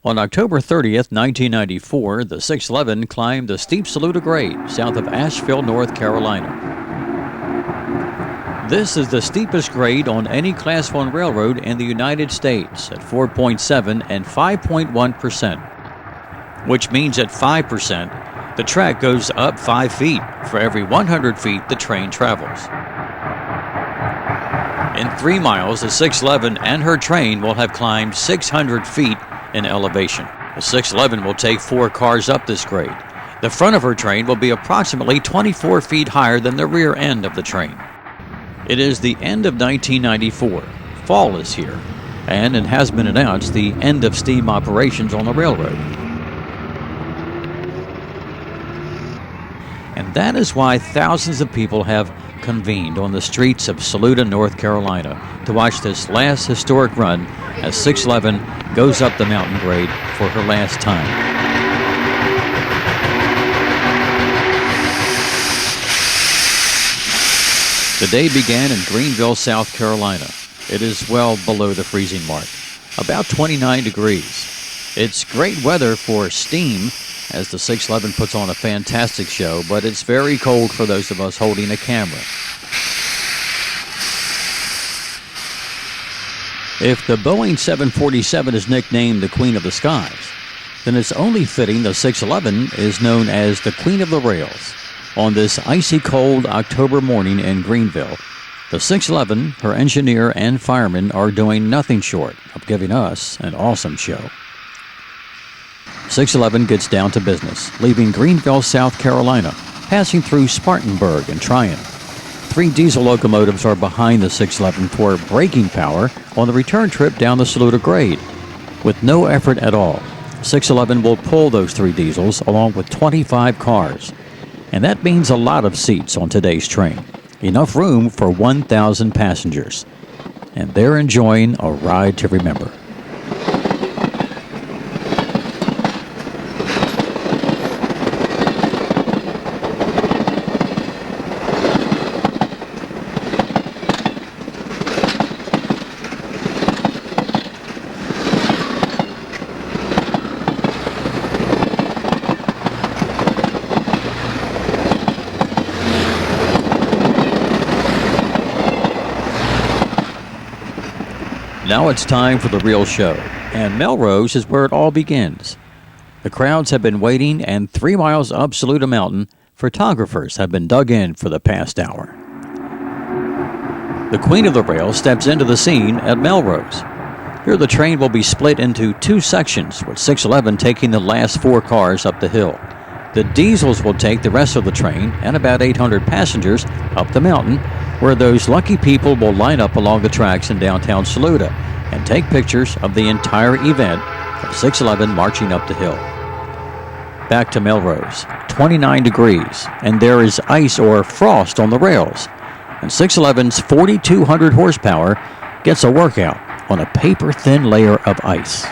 On October 30th, 1994, the 611 climbed the steep Saluda grade south of Asheville, North Carolina. This is the steepest grade on any Class 1 railroad in the United States at 4.7 and 5.1%, which means at 5%, the track goes up 5 feet for every 100 feet the train travels. In 3 miles, the 611 and her train will have climbed 600 feet in elevation. The 611 will take 4 cars up this grade. The front of her train will be approximately 24 feet higher than the rear end of the train. It is the end of 1994. Fall is here, and it has been announced the end of steam operations on the railroad. And that is why thousands of people have convened on the streets of Saluda, North Carolina, to watch this last historic run as 611 goes up the mountain grade for her last time. The day began in Greenville, South Carolina. It is well below the freezing mark, about 29 degrees. It's great weather for steam as the 611 puts on a fantastic show, but it's very cold for those of us holding a camera. If the Boeing 747 is nicknamed the Queen of the Skies, then it's only fitting the 611 is known as the Queen of the Rails. On this icy cold October morning in Greenville, the 611, her engineer, and firemen are doing nothing short of giving us an awesome show. 611 gets down to business, leaving Greenville, South Carolina, passing through Spartanburg and Tryon. 3 diesel locomotives are behind the 611 for braking power on the return trip down the Saluda grade. With no effort at all, 611 will pull those 3 diesels along with 25 cars. And that means a lot of seats on today's train. Enough room for 1,000 passengers. And they're enjoying a ride to remember. Now it's time for the real show, and Melrose is where it all begins. The crowds have been waiting, and 3 miles up Saluda Mountain, photographers have been dug in for the past hour. The Queen of the Rail steps into the scene at Melrose. Here the train will be split into 2 sections, with 611 taking the last 4 cars up the hill. The diesels will take the rest of the train and about 800 passengers up the mountain, where those lucky people will line up along the tracks in downtown Saluda and take pictures of the entire event of 611 marching up the hill. Back to Melrose, 29 degrees, and there is ice or frost on the rails. And 611's 4,200 horsepower gets a workout on a paper-thin layer of ice.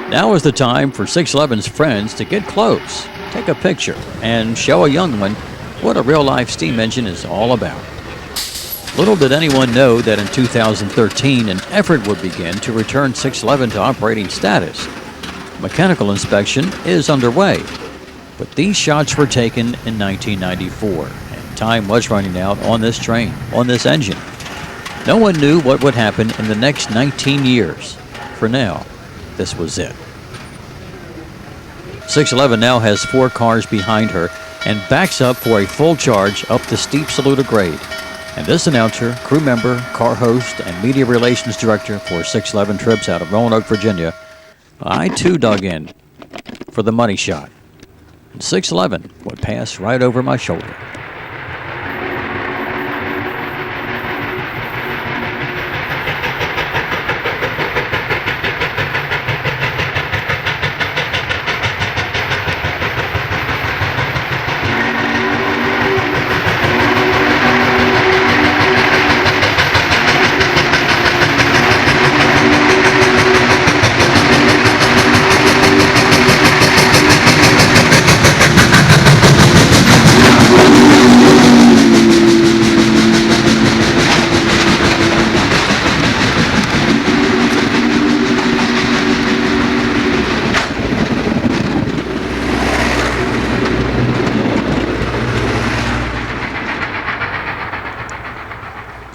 Now is the time for 611's friends to get close, take a picture, and show a young one what a real-life steam engine is all about. Little did anyone know that in 2013 an effort would begin to return 611 to operating status. Mechanical inspection is underway. But these shots were taken in 1994, and time was running out on this train, on this engine. No one knew what would happen in the next 19 years. For now, this was it. 611 now has 4 cars behind her and backs up for a full charge up the steep Saluda grade. And this announcer, crew member, car host, and media relations director for 611 Trips out of Roanoke, Virginia, I too dug in for the money shot. And 611 would pass right over my shoulder.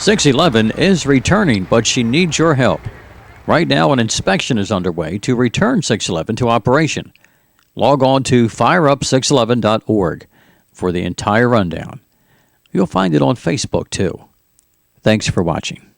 .611 is returning, but she needs your help. Right now, an inspection is underway to return 611 to operation. Log on to fireup611.org for the entire rundown. You'll find it on Facebook, too. Thanks for watching.